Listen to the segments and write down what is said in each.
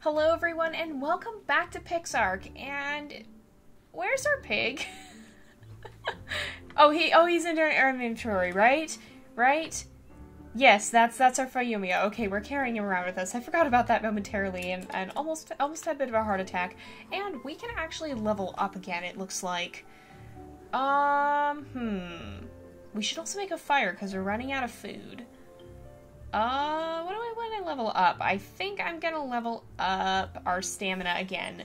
Hello everyone and welcome back to PixARK. And where's our pig? he's in our inventory, right? Right? Yes, that's our Fayumia. Okay, we're carrying him around with us. I forgot about that momentarily and almost had a bit of a heart attack. And we can actually level up again, it looks like. We should also make a fire because we're running out of food. What do I want to level up? I think I'm gonna level up our stamina again.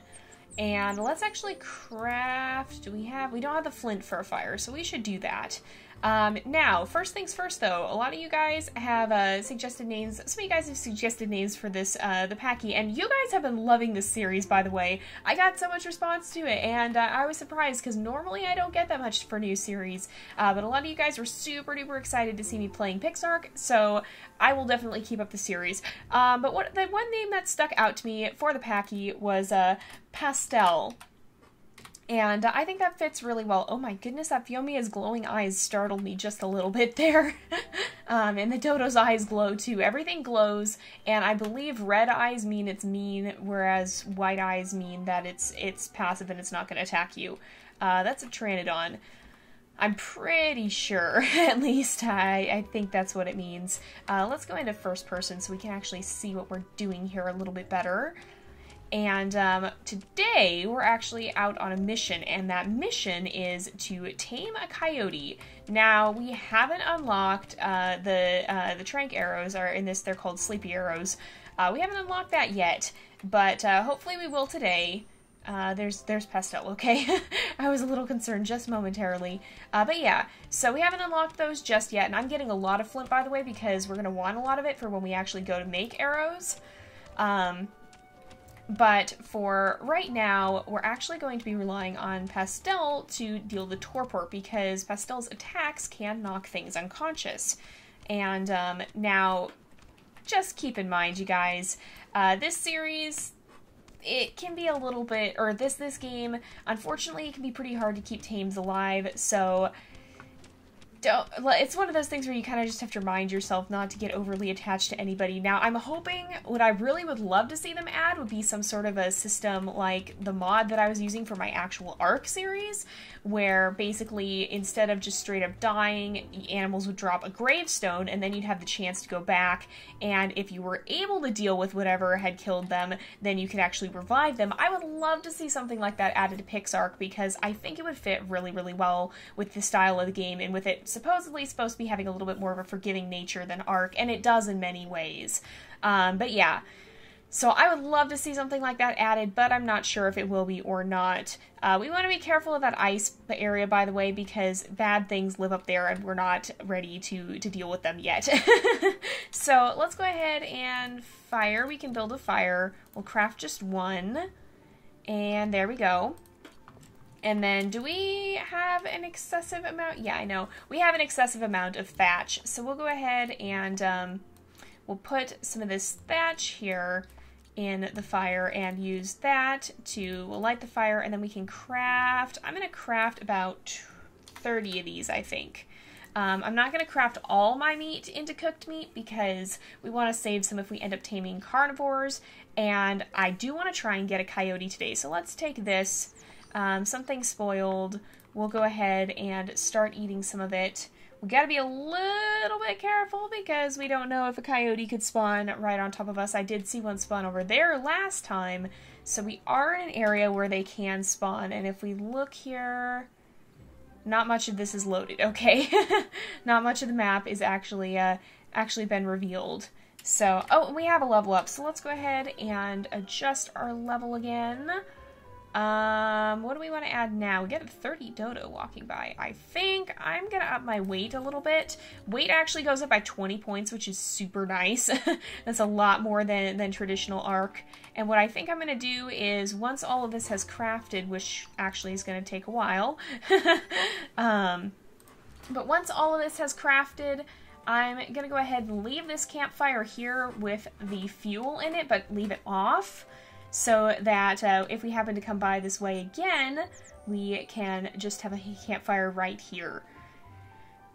And let's actually craft, we don't have the flint for a fire, so we should do that. Now, first things first though, a lot of you guys have suggested names, some of you guys have suggested names for this, the Packy, and you guys have been loving this series, by the way. I got so much response to it, and I was surprised, because normally I don't get that much for new series, but a lot of you guys were super duper excited to see me playing PixARK, so I will definitely keep up the series. But the one name that stuck out to me for the Packy was, Pastel. And I think that fits really well. Oh my goodness, that Fiomia's glowing eyes startled me just a little bit there. And the dodo's eyes glow too. Everything glows, and I believe red eyes mean it's mean, whereas white eyes mean that it's passive and it's not going to attack you. That's a Pteranodon. I'm pretty sure, at least I think that's what it means. Let's go into first person so we can actually see what we're doing here a little bit better. And today we're actually out on a mission, and that mission is to tame a coyote. Now, we haven't unlocked the trank arrows are in this. They're called sleepy arrows. We haven't unlocked that yet, but hopefully we will today. There's Pastel, okay? I was a little concerned just momentarily. But yeah, so we haven't unlocked those just yet, and I'm getting a lot of flint, by the way, because we're going to want a lot of it for when we actually go to make arrows. But for right now, we're actually going to be relying on Pastel to deal the torpor, because Pastel's attacks can knock things unconscious. And now, just keep in mind, you guys, this series, it can be a little bit, or this game, unfortunately, it can be pretty hard to keep tames alive, so it's one of those things where you kind of just have to remind yourself not to get overly attached to anybody. Now, I'm hoping, what I really would love to see them add would be some sort of a system like the mod that I was using for my actual ARK series, where basically, instead of just straight up dying, animals would drop a gravestone, and then you'd have the chance to go back, and if you were able to deal with whatever had killed them, then you could actually revive them. I would love to see something like that added to PixARK, because I think it would fit really, really well with the style of the game, and with it supposedly supposed to be having a little bit more of a forgiving nature than ARK, and it does in many ways. But yeah, so I would love to see something like that added, but I'm not sure if it will be or not. We want to be careful of that ice area, by the way, because bad things live up there, and we're not ready to deal with them yet. So let's go ahead and fire. We can build a fire. We'll craft just one, and there we go. And then, do we have an excessive amount? Yeah, I know. We have an excessive amount of thatch. So we'll go ahead and we'll put some of this thatch here in the fire and use that to light the fire. And then we can craft, I'm going to craft about 30 of these, I think. I'm not going to craft all my meat into cooked meat because we want to save some if we end up taming carnivores. And I do want to try and get a coyote today. So let's take this. Something spoiled. We'll go ahead and start eating some of it. We gotta be a little bit careful because we don't know if a coyote could spawn right on top of us. I did see one spawn over there last time, so we are in an area where they can spawn, and if we look here, not much of this is loaded, okay? Not much of the map is actually been revealed. So, oh, we have a level up, so let's go ahead and adjust our level again. What do we want to add now? We get a 30 dodo walking by. I think I'm gonna up my weight a little bit. Weight actually goes up by 20 points, which is super nice. That's a lot more than traditional ARK. And what I think I'm gonna do is, once all of this has crafted, which actually is gonna take a while, but once all of this has crafted, I'm gonna go ahead and leave this campfire here with the fuel in it, but leave it off, so that if we happen to come by this way again, we can just have a campfire right here.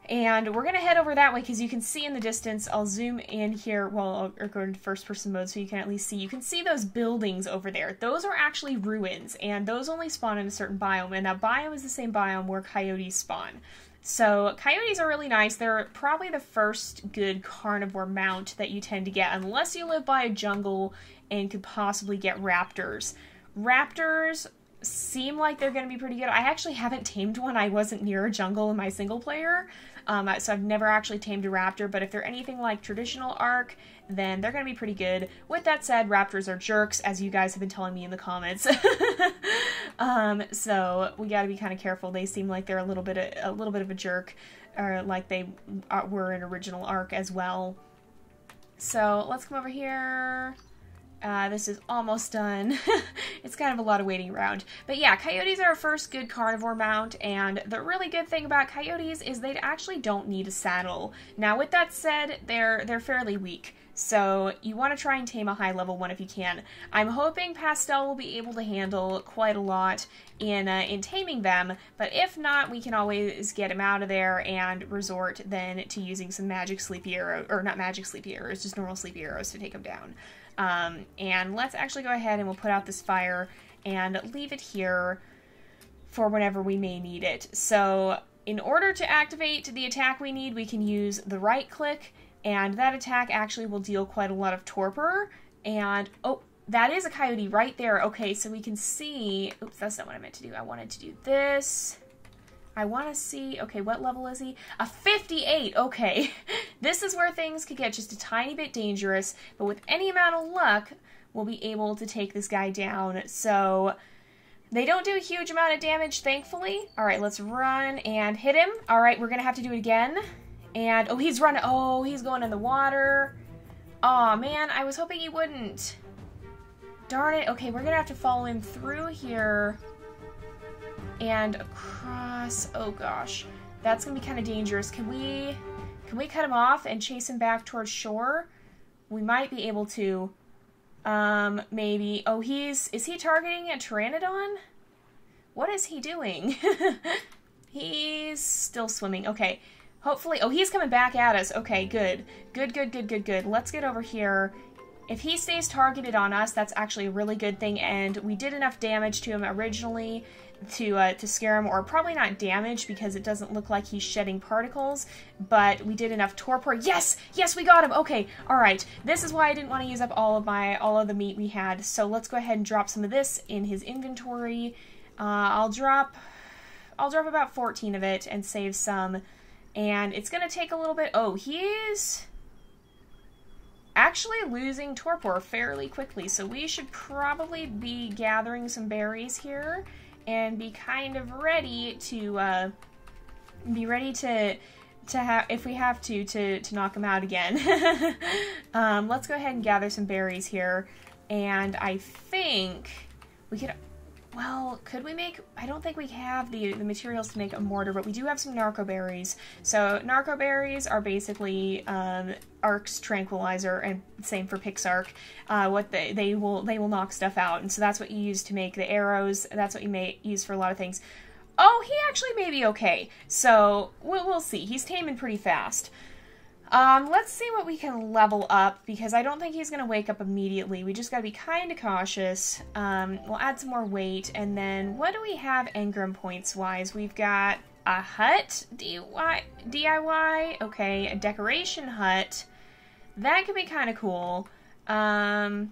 And we're going to head over that way because you can see in the distance. I'll zoom in here. Well, I'll go into first person mode so you can at least see. You can see those buildings over there. Those are actually ruins, and those only spawn in a certain biome. And that biome is the same biome where coyotes spawn. So coyotes are really nice. They're probably the first good carnivore mount that you tend to get, unless you live by a jungle and could possibly get raptors. Raptors seem like they're going to be pretty good. I actually haven't tamed one. I wasn't near a jungle in my single player, so I've never actually tamed a raptor, but if they're anything like traditional ARK, then they're going to be pretty good. With that said, raptors are jerks, as you guys have been telling me in the comments. So we got to be kind of careful. They seem like they're a little bit of a jerk, or like they were in original ARK as well. So let's come over here. This is almost done. It's kind of a lot of waiting around. But yeah, coyotes are our first good carnivore mount, and the really good thing about coyotes is they actually don't need a saddle. Now, with that said, they're fairly weak, so you want to try and tame a high-level one if you can. I'm hoping Pastel will be able to handle quite a lot in taming them, but if not, we can always get him out of there and resort then to using some magic sleepy arrow, or not magic sleepy arrows, just normal sleepy arrows to take him down. And let's actually go ahead and we'll put out this fire and leave it here for whenever we may need it. So in order to activate the attack we need, we can use the right click, and that attack actually will deal quite a lot of torpor. And oh, that is a coyote right there. Okay, so we can see, oops, that's not what I meant to do. I wanted to do this. I want to see, okay, what level is he? A 58, okay. This is where things could get just a tiny bit dangerous, but with any amount of luck, we'll be able to take this guy down. So they don't do a huge amount of damage, thankfully. All right, let's run and hit him. All right, we're going to have to do it again. And, oh, he's running. Oh, he's going in the water. Oh man, I was hoping he wouldn't. Darn it. Okay, we're going to have to follow him through here and across. Oh gosh, that's gonna be kind of dangerous. Can we cut him off and chase him back towards shore? We might be able to. Maybe. Oh, is he targeting a pteranodon? What is he doing? He's still swimming. Okay, hopefully. Oh, he's coming back at us. Okay, good. Good. Let's get over here. If he stays targeted on us, that's actually a really good thing, and we did enough damage to him originally to scare him, or probably not damage because it doesn't look like he's shedding particles, but we did enough torpor. Yes, we got him. Okay, all right. This is why I didn't want to use up all of the meat we had. So let's go ahead and drop some of this in his inventory. I'll drop about 14 of it and save some, and it's gonna take a little bit. Oh, he's actually losing torpor fairly quickly, so we should probably be gathering some berries here and be kind of ready to have, if we have to knock him out again. Let's go ahead and gather some berries here, and I think we could. Well, could we make... I don't think we have the materials to make a mortar, but we do have some narco berries. So narco berries are basically ARK's tranquilizer, and same for PixARK. What they will knock stuff out, and so that's what you use to make the arrows. That's what you may use for a lot of things. Oh, he actually may be okay. So we'll see. He's taming pretty fast. Let's see what we can level up, because I don't think he's going to wake up immediately. We just got to be kind of cautious. We'll add some more weight, and then what do we have engram points-wise? We've got a hut, DIY, okay, a decoration hut. That could be kind of cool. All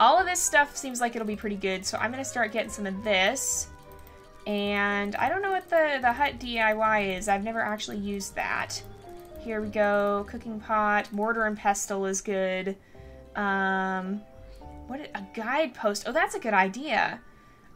of this stuff seems like it'll be pretty good, so I'm going to start getting some of this. And I don't know what the hut DIY is. I've never actually used that. Here we go. Cooking pot. Mortar and pestle is good. A guidepost. Oh, that's a good idea.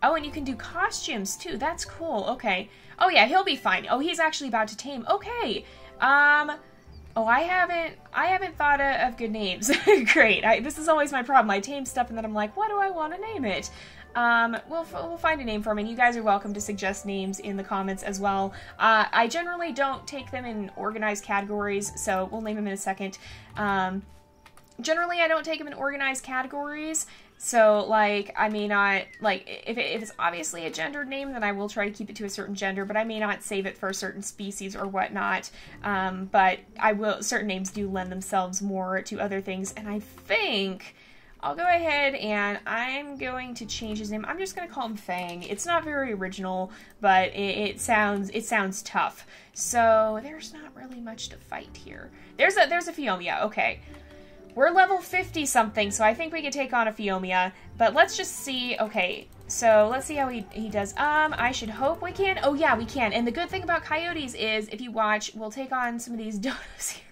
Oh, and you can do costumes too. That's cool. Okay. Oh yeah, he'll be fine. Oh, he's actually about to tame. Okay. Oh, I haven't thought of good names. Great. This is always my problem. I tame stuff and then I'm like, what do I want to name it? We'll find a name for him, and you guys are welcome to suggest names in the comments as well. I generally don't take them in organized categories, so we'll name them in a second. generally I don't take them in organized categories. So, like, I may not, like, if it's obviously a gendered name, then I will try to keep it to a certain gender, but I may not save it for a certain species or whatnot. But I will, certain names do lend themselves more to other things, and I think I'll go ahead and I'm going to change his name. I'm just going to call him Fang. It's not very original, but it sounds tough. So, there's not really much to fight here. There's a Phiomia, okay. We're level 50 something, so I think we could take on a Phiomia. But let's just see. Okay, so let's see how he does. I should hope we can. Oh yeah, we can. And the good thing about coyotes is, if you watch, we'll take on some of these dodos here.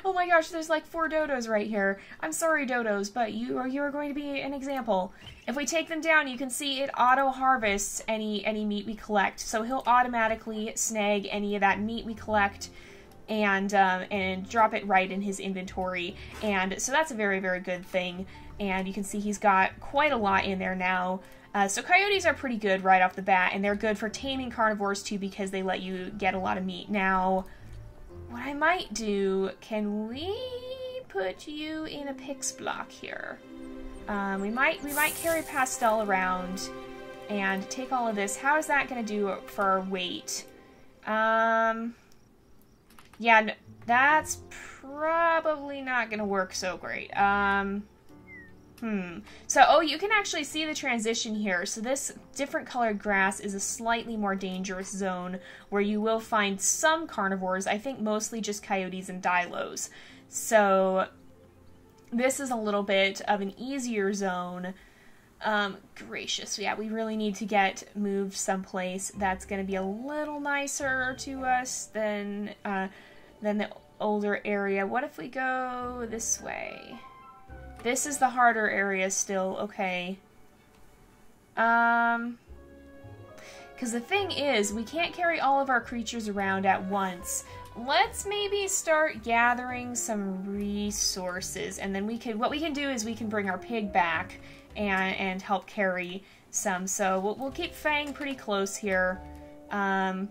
Oh my gosh, there's like 4 dodos right here. I'm sorry, dodos, but you are going to be an example. If we take them down, you can see it auto-harvests any meat we collect. So he'll automatically snag any of that meat we collect and drop it right in his inventory, and so that's a very, very good thing. And you can see he's got quite a lot in there now. So coyotes are pretty good right off the bat, and they're good for taming carnivores too, because they let you get a lot of meat. Now, what I might do, can we put you in a Pix block here? We might carry Pastel around and take all of this. How is that going to do for our weight? Yeah, that's probably not going to work so great. So, oh, you can actually see the transition here. So this different colored grass is a slightly more dangerous zone where you will find some carnivores. I think mostly just coyotes and dilos. So this is a little bit of an easier zone. Gracious. Yeah, we really need to get moved someplace that's going to be a little nicer to us than the older area. What if we go this way? This is the harder area still. Okay. Because the thing is, we can't carry all of our creatures around at once. Let's maybe start gathering some resources, and then what we can do is we can bring our pig back and help carry some. So we'll keep Fang pretty close here. I'll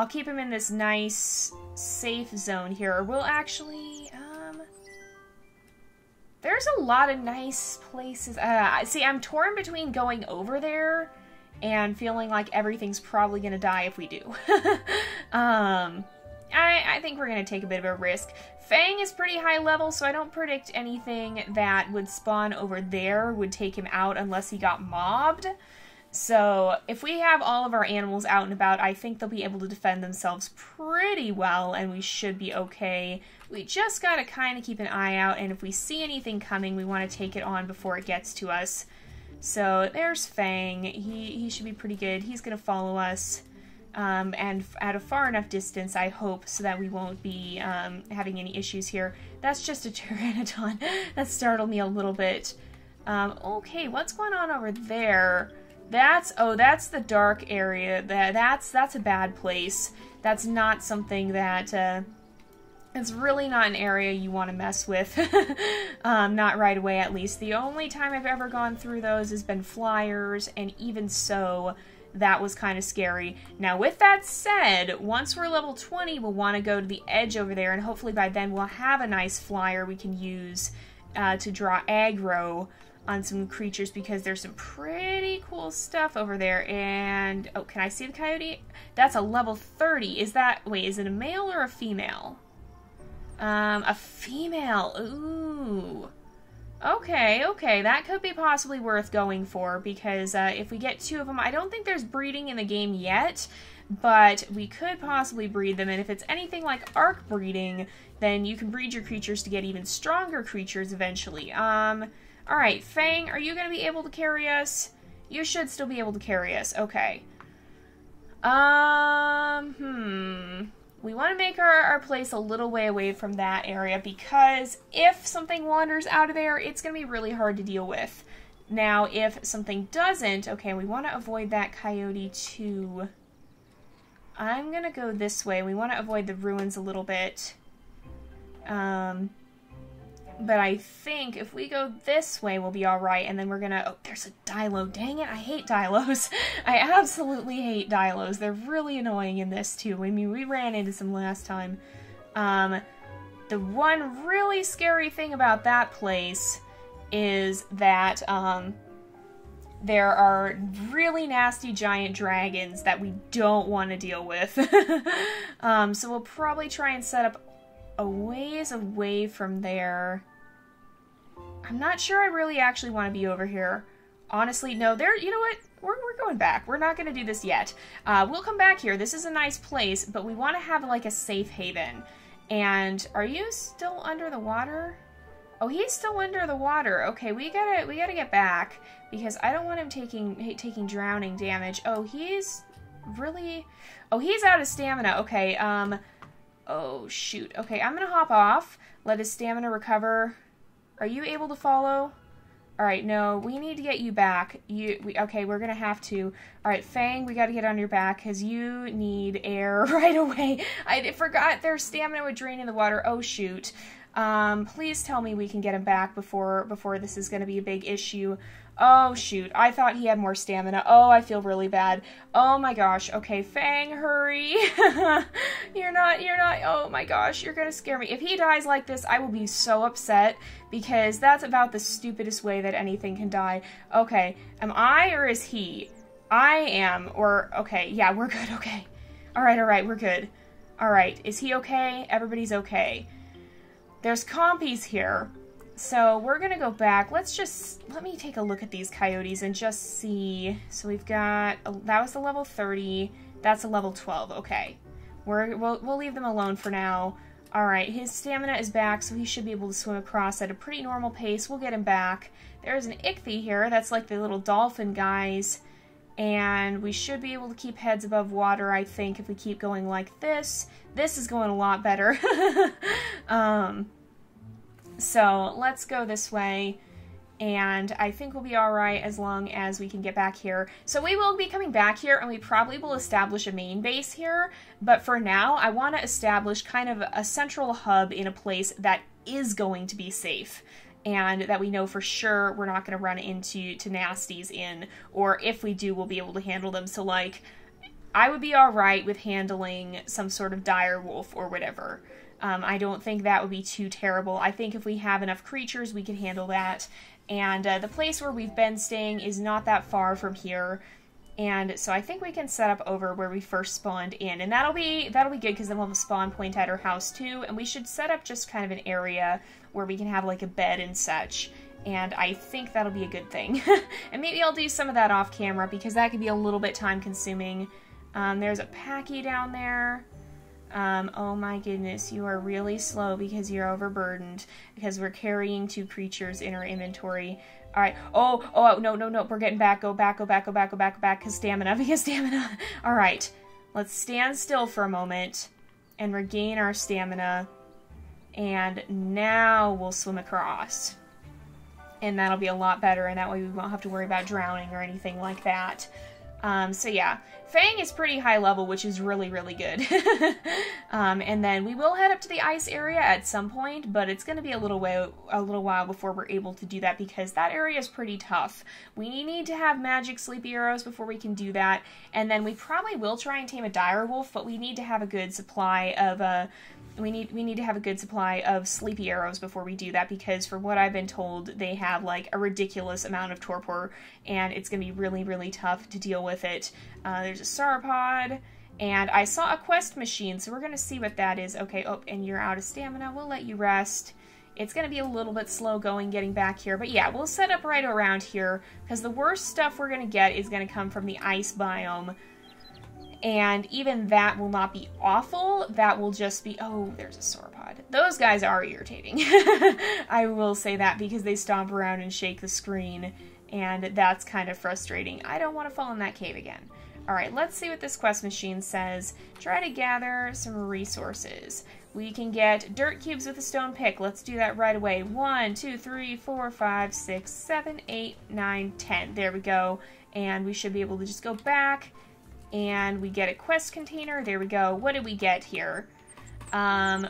keep him in this nice, safe zone here. Or we'll actually, there's a lot of nice places. See, I'm torn between going over there and feeling like everything's probably going to die if we do. I think we're going to take a bit of a risk. Fang is pretty high level, so I don't predict anything that would spawn over there would take him out unless he got mobbed. So if we have all of our animals out and about, I think they'll be able to defend themselves pretty well, and we should be okay. We just gotta kind of keep an eye out, and if we see anything coming, we want to take it on before it gets to us. So there's Fang. He should be pretty good. He's gonna follow us. And at a far enough distance, I hope, so that we won't be having any issues here. That's just a pteranodon. That startled me a little bit. Okay, what's going on over there? That's the dark area. That's a bad place. That's not something that, it's really not an area you want to mess with. Not right away, at least. The only time I've ever gone through those has been flyers, and even so, that was kind of scary. Now, with that said, once we're level 20, we'll want to go to the edge over there, and hopefully by then we'll have a nice flyer we can use to draw aggro on some creatures, because there's some pretty cool stuff over there. And, oh, can I see the coyote? That's a level 30. Is that, wait, is it a male or a female? A female. Ooh. Okay, okay, that could be possibly worth going for, because if we get 2 of them, I don't think there's breeding in the game yet, but we could possibly breed them, and if it's anything like ARK breeding, then you can breed your creatures to get even stronger creatures eventually. Alright, Fang, are you going to be able to carry us? You should still be able to carry us. Okay. We want to make our place a little way away from that area, because if something wanders out of there, it's going to be really hard to deal with. Now, if something doesn't, okay, we want to avoid that coyote too. I'm going to go this way. We want to avoid the ruins a little bit. But I think if we go this way, we'll be alright, and then we're gonna... Oh, there's a Dilo. Dang it, I hate Dilos. I absolutely hate Dilos. They're really annoying in this, too. I mean, we ran into some last time. The one really scary thing about that place is that there are really nasty giant dragons that we don't want to deal with. So we'll probably try and set up a ways away from there. I'm not sure I really actually want to be over here. Honestly, no, you know what? We're going back. We're not going to do this yet. We'll come back here. This is a nice place, but we want to have like a safe haven. And are you still under the water? Oh, he's still under the water. Okay, we gotta get back because I don't want him taking drowning damage. Oh, he's really... Oh, he's out of stamina. Okay, oh, shoot. Okay, I'm gonna hop off. Let his stamina recover. Are you able to follow? Alright, no, we need to get you back. Okay, we're gonna have to. Alright, Fang, we gotta get on your back because you need air right away. I forgot their stamina would drain in the water. Oh, shoot. Please tell me we can get him back before this is gonna be a big issue. Oh, shoot. I thought he had more stamina. Oh, I feel really bad. Oh my gosh. Okay, Fang, hurry. You're not, oh my gosh, you're gonna scare me. If he dies like this, I will be so upset because that's about the stupidest way that anything can die. Okay, am I or is he? I am, or, okay, yeah, we're good, okay. Alright, we're good. Alright, is he okay? Everybody's okay. There's compies here. So we're gonna go back. Let me take a look at these coyotes and just see. So we've got, that was the level 30. That's a level 12. Okay. We'll leave them alone for now. Alright, his stamina is back, so he should be able to swim across at a pretty normal pace. We'll get him back. There's an ichthy here. That's like the little dolphin guys. And we should be able to keep heads above water, I think, if we keep going like this. This is going a lot better. So let's go this way, and I think we'll be alright as long as we can get back here. So we will be coming back here, and we probably will establish a main base here, but for now, I want to establish kind of a central hub in a place that is going to be safe, and that we know for sure we're not going to run into nasties in, or if we do, we'll be able to handle them. So, like, I would be alright with handling some sort of dire wolf or whatever. I don't think that would be too terrible. I think if we have enough creatures, we can handle that. And the place where we've been staying is not that far from here. And so I think we can set up over where we first spawned in. And that'll be good because then we'll have a spawn point at our house too. And we should set up just kind of an area where we can have like a bed and such. And I think that'll be a good thing. And maybe I'll do some of that off camera because that could be a little bit time consuming. There's a Packy down there. Oh my goodness, you are really slow because you're overburdened, because we're carrying 2 creatures in our inventory. Alright, oh, no, we're getting back, go back, because stamina. Alright, let's stand still for a moment and regain our stamina, and now we'll swim across. And that'll be a lot better, and that way we won't have to worry about drowning or anything like that. So yeah, Fang is pretty high level, which is really, really good. And then we will head up to the ice area at some point, but it's going to be a little while before we're able to do that because that area is pretty tough. We need to have magic sleepy arrows before we can do that, and then we probably will try and tame a dire wolf, but we need to have a good supply of we need to have a good supply of sleepy arrows before we do that, because for what I've been told, they have like a ridiculous amount of torpor, and it's gonna be really, really tough to deal with it. There's a sauropod, and I saw a quest machine, so we're gonna see what that is. Okay, oh, and you're out of stamina. We'll let you rest. It's gonna be a little bit slow going getting back here, but yeah, we'll set up right around here, because the worst stuff we're gonna get is gonna come from the ice biome. And even that will not be awful. That will just be... Oh, there's a sauropod. Those guys are irritating. I will say that because they stomp around and shake the screen. And that's kind of frustrating. I don't want to fall in that cave again. Alright, let's see what this quest machine says. Try to gather some resources. We can get dirt cubes with a stone pick. Let's do that right away. 1, 2, 3, 4, 5, 6, 7, 8, 9, 10. There we go. And we should be able to just go back... And we get a quest container. There we go. What did we get here?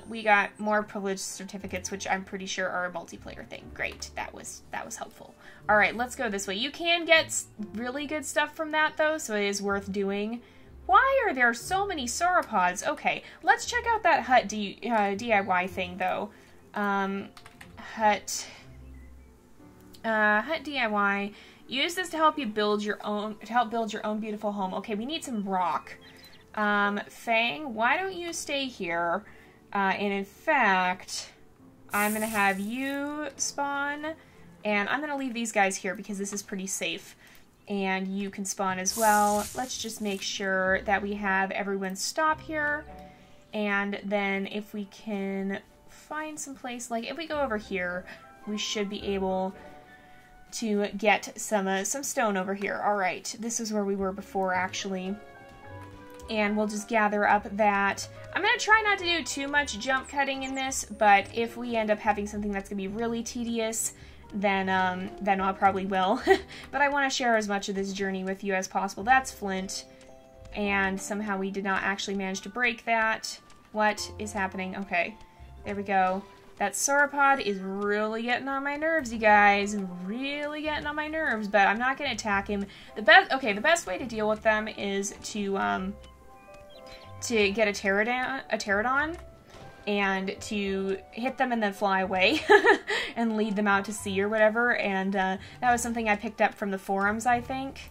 We got more privilege certificates, which I'm pretty sure are a multiplayer thing. Great. That was helpful. Alright, let's go this way. You can get really good stuff from that, though, so it is worth doing. Why are there so many sauropods? Okay, let's check out that hut DIY thing, though. Hut DIY. Use this to help you build your own, beautiful home. Okay, we need some rock. Fang, why don't you stay here? And in fact, I'm gonna have you spawn, and I'm gonna leave these guys here because this is pretty safe. And you can spawn as well. Let's just make sure that we have everyone stop here. And then if we can find some place, like if we go over here, we should be able to get some stone over here. All right, this is where we were before, actually. And we'll just gather up that. I'm gonna try not to do too much jump cutting in this, but if we end up having something that's gonna be really tedious, then I probably will. But I want to share as much of this journey with you as possible. That's flint, and somehow we did not actually manage to break that. What is happening? Okay, there we go. That sauropod is really getting on my nerves, you guys. Really getting on my nerves, but I'm not going to attack him. The best way to deal with them is to get a pterodon, and to hit them and then fly away and lead them out to sea or whatever. And that was something I picked up from the forums, I think,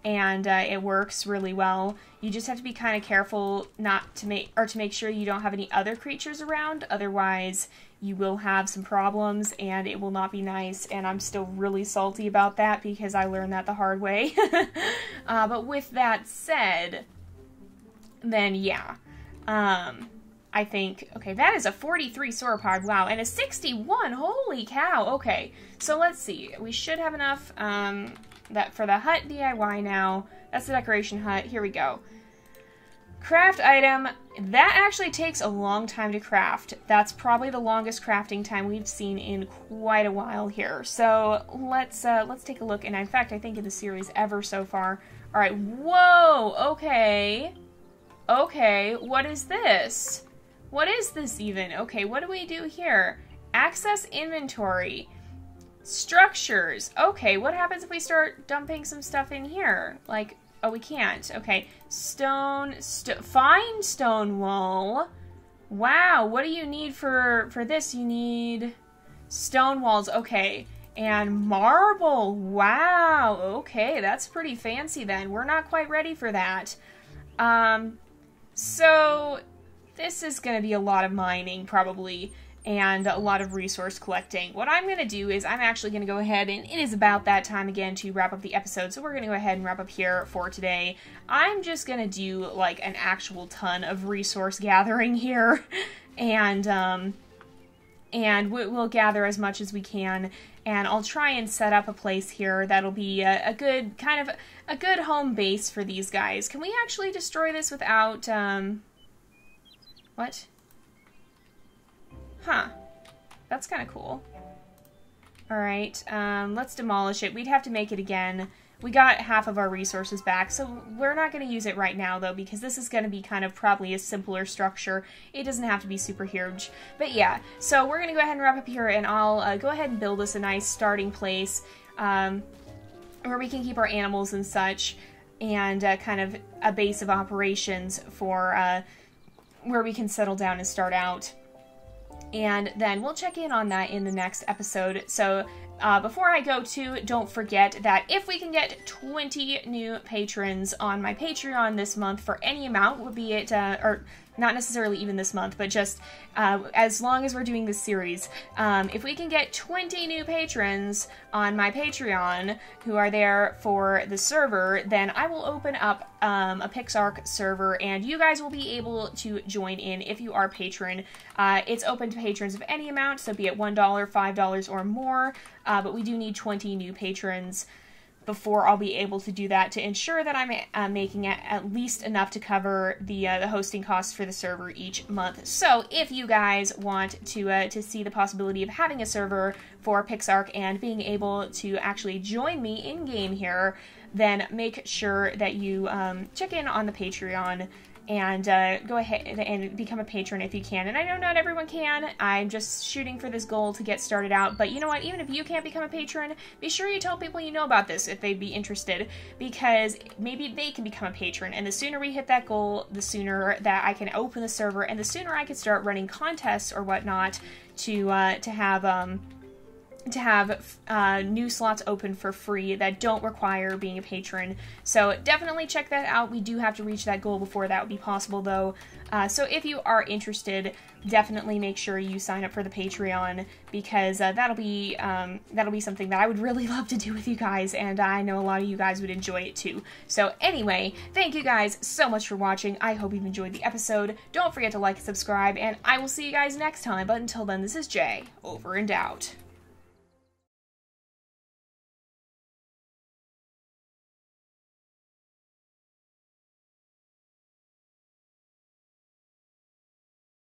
and it works really well. You just have to be kind of careful not to make sure you don't have any other creatures around, otherwise you will have some problems and it will not be nice. And I'm still really salty about that because I learned that the hard way. But with that said, then yeah, I think, okay, that is a 43 sauropod, wow, and a 61, holy cow. Okay, so let's see, we should have enough, that for the hut DIY now. That's the decoration hut, here we go. Craft item, that actually takes a long time to craft. That's probably the longest crafting time we've seen in quite a while here. So let's take a look, and in fact, I think in the series ever so far. All right, whoa, okay, what is this? What is this even? Okay, what do we do here? Access inventory. Structures. Okay, what happens if we start dumping some stuff in here? Like, oh, we can't. Okay, fine stone wool. Wow, what do you need for this? You need stone walls. Okay, and marble. Wow, okay, that's pretty fancy then. We're not quite ready for that. So this is going to be a lot of mining, probably, and a lot of resource collecting. What I'm going to do is I'm actually going to go ahead, and it is about that time again to wrap up the episode, so we're going to go ahead and wrap up here for today. I'm just going to do, like, an actual ton of resource gathering here, and we'll gather as much as we can, and I'll try and set up a place here that'll be a good, kind of, a good home base for these guys. Can we actually destroy this without, what? Huh. That's kind of cool. Alright, let's demolish it. We'd have to make it again. We got half of our resources back, so we're not going to use it right now, though, because this is going to be kind of probably a simpler structure. It doesn't have to be super huge. But yeah, so we're going to go ahead and wrap up here, and I'll go ahead and build us a nice starting place where we can keep our animals and such, and kind of a base of operations for where we can settle down and start out. And then we'll check in on that in the next episode. So before I go to, don't forget that if we can get 20 new patrons on my Patreon this month for any amount, be it, or not necessarily even this month, but just as long as we're doing this series, if we can get 20 new patrons on my Patreon who are there for the server, then I will open up a PixARK server, and you guys will be able to join in if you are a patron. It's open to patrons of any amount, so be it $1, $5, or more, but we do need 20 new patrons before I'll be able to do that, to ensure that I'm making it at least enough to cover the hosting costs for the server each month. So if you guys want to see the possibility of having a server for PixARK and being able to actually join me in game here, then make sure that you check in on the Patreon and go ahead and become a patron if you can. And I know not everyone can. I'm just shooting for this goal to get started out. But you know what? Even if you can't become a patron, be sure you tell people you know about this if they'd be interested, because maybe they can become a patron. And the sooner we hit that goal, the sooner that I can open the server, and the sooner I can start running contests or whatnot to have new slots open for free that don't require being a patron. So definitely check that out. We do have to reach that goal before that would be possible, though. So if you are interested, definitely make sure you sign up for the Patreon, because that'll be something that I would really love to do with you guys, and I know a lot of you guys would enjoy it too. So anyway, thank you guys so much for watching. I hope you've enjoyed the episode. Don't forget to like and subscribe, and I will see you guys next time. But until then, this is Jay, over and out.